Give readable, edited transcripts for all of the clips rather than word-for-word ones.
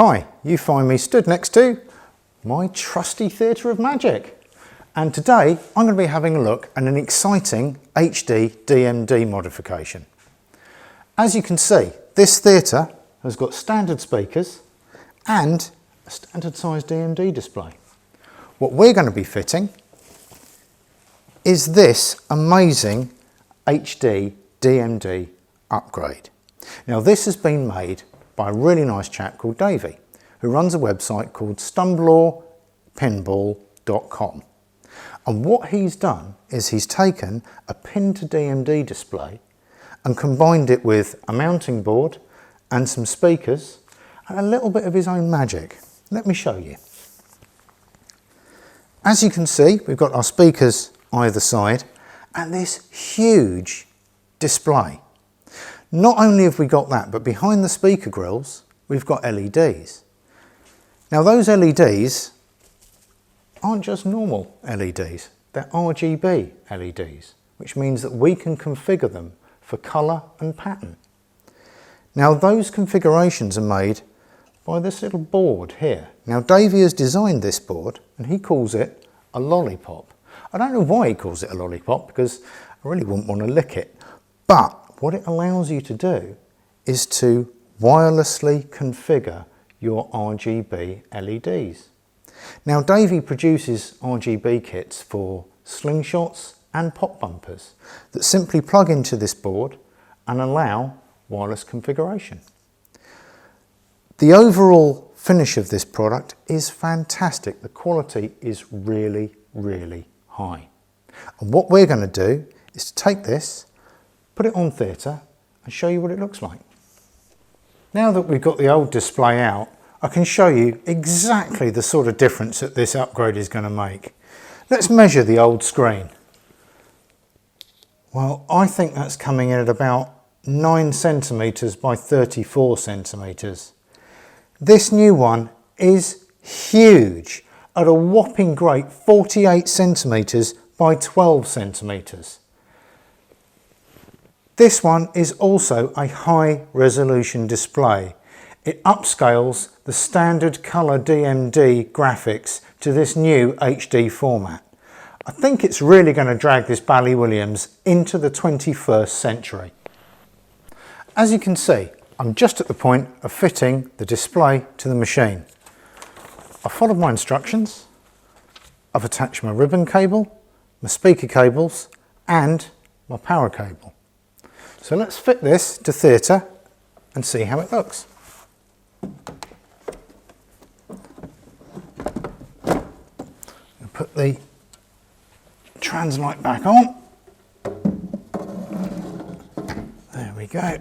Hi, you find me stood next to my trusty theatre of magic. And today I'm going to be having a look at an exciting HD DMD modification. As you can see, this theatre has got standard speakers and a standard size DMD display. What we're going to be fitting is this amazing HD DMD upgrade. Now this has been made by a really nice chap called Davey, who runs a website called stumblerpinball.com. And what he's done is he's taken a pin to DMD display and combined it with a mounting board and some speakers and a little bit of his own magic. Let me show you. As you can see, we've got our speakers either side and this huge display. Not only have we got that, but behind the speaker grills, we've got LEDs. Now those LEDs aren't just normal LEDs, they're RGB LEDs, which means that we can configure them for colour and pattern. Now those configurations are made by this little board here. Now Davey has designed this board and he calls it a lollipop. I don't know why he calls it a lollipop because I really wouldn't want to lick it, but what it allows you to do is to wirelessly configure your RGB LEDs. Now Davey produces RGB kits for slingshots and pop bumpers that simply plug into this board and allow wireless configuration. The overall finish of this product is fantastic. The quality is really, really high. And what we're going to do is to take this, put it on theatre and show you what it looks like. Now that we've got the old display out, I can show you exactly the sort of difference that this upgrade is going to make. Let's measure the old screen. Well, I think that's coming in at about 9 centimetres by 34 centimetres. This new one is huge at a whopping great 48 centimetres by 12 centimetres. This one is also a high resolution display. It upscales the standard colour DMD graphics to this new HD format. I think it's really going to drag this Bally Williams into the 21st century. As you can see, I'm just at the point of fitting the display to the machine. I've followed my instructions. I've attached my ribbon cable, my speaker cables and my power cable. So let's fit this to theatre and see how it looks. I'll put the translite back on. There we go.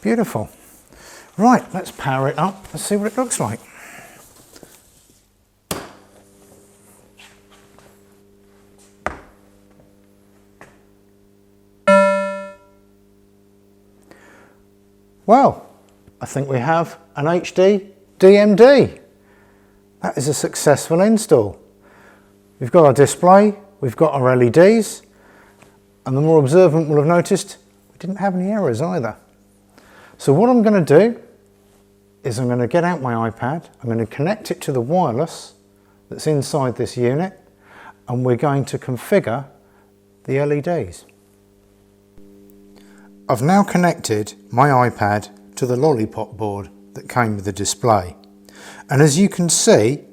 Beautiful. Right, let's power it up and see what it looks like. Well, I think we have an HD DMD. That is a successful install. We've got our display, we've got our LEDs, and the more observant will have noticed we didn't have any errors either. So what I'm going to do is I'm going to get out my iPad, I'm going to connect it to the wireless that's inside this unit, and we're going to configure the LEDs. I've now connected my iPad to the lollipop board that came with the display, and as you can see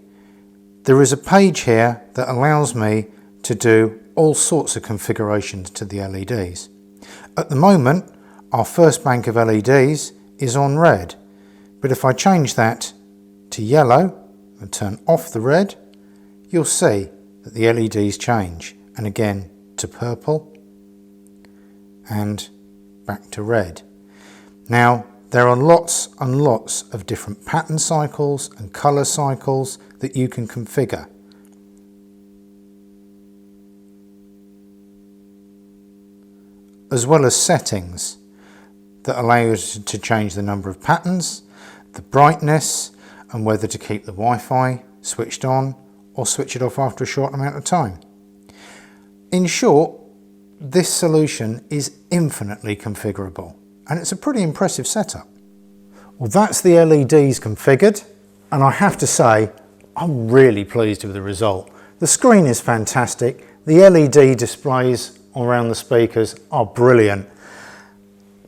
there is a page here that allows me to do all sorts of configurations to the LEDs. At the moment our first bank of LEDs is on red, but if I change that to yellow and turn off the red, you'll see that the LEDs change, and again to purple and back to red. Now there are lots and lots of different pattern cycles and colour cycles that you can configure. As well as settings that allow you to change the number of patterns, the brightness, and whether to keep the Wi-Fi switched on or switch it off after a short amount of time. In short, this solution is infinitely configurable and it's a pretty impressive setup. Well, that's the LEDs configured, and I have to say, I'm really pleased with the result. The screen is fantastic. The LED displays around the speakers are brilliant.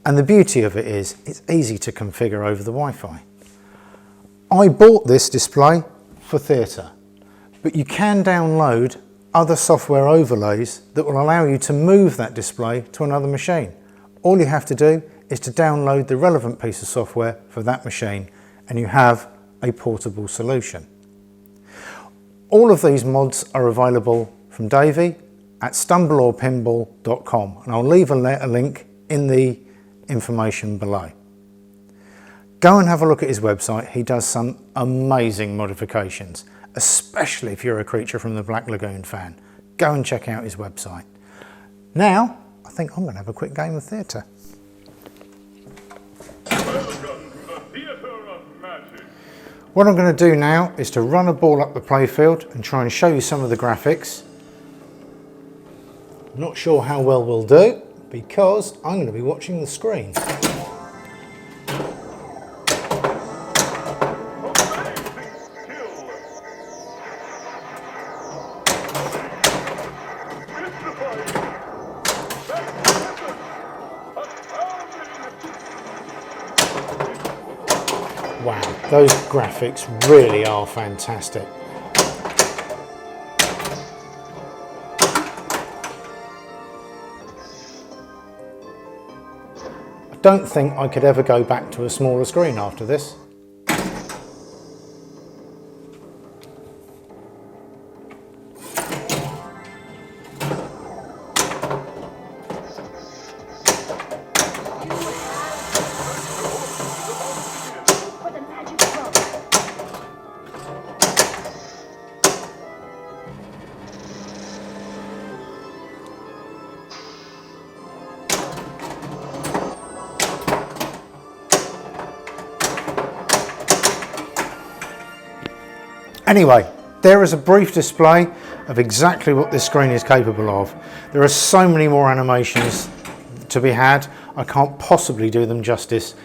And the beauty of it is, it's easy to configure over the Wi-Fi. I bought this display for theatre, but you can download other software overlays that will allow you to move that display to another machine. All you have to do is to download the relevant piece of software for that machine, and you have a portable solution. All of these mods are available from Davey at stumbleorpinball.com, and I'll leave a link in the information below. Go and have a look at his website. He does some amazing modifications, especially if you're a Creature from the Black Lagoon fan. Go and check out his website. Now, I think I'm going to have a quick game of theatre. Welcome to the Theatre of Magic. What I'm going to do now is to run a ball up the playfield and try and show you some of the graphics. I'm not sure how well we'll do because I'm going to be watching the screen. Wow, those graphics really are fantastic. I don't think I could ever go back to a smaller screen after this. Anyway, there is a brief display of exactly what this screen is capable of. There are so many more animations to be had. I can't possibly do them justice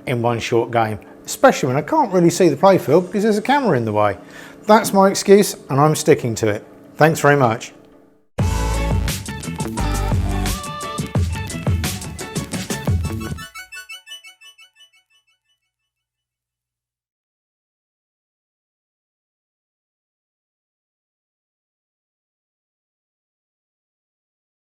in one short game, especially when I can't really see the playfield because there's a camera in the way. That's my excuse and I'm sticking to it. Thanks very much.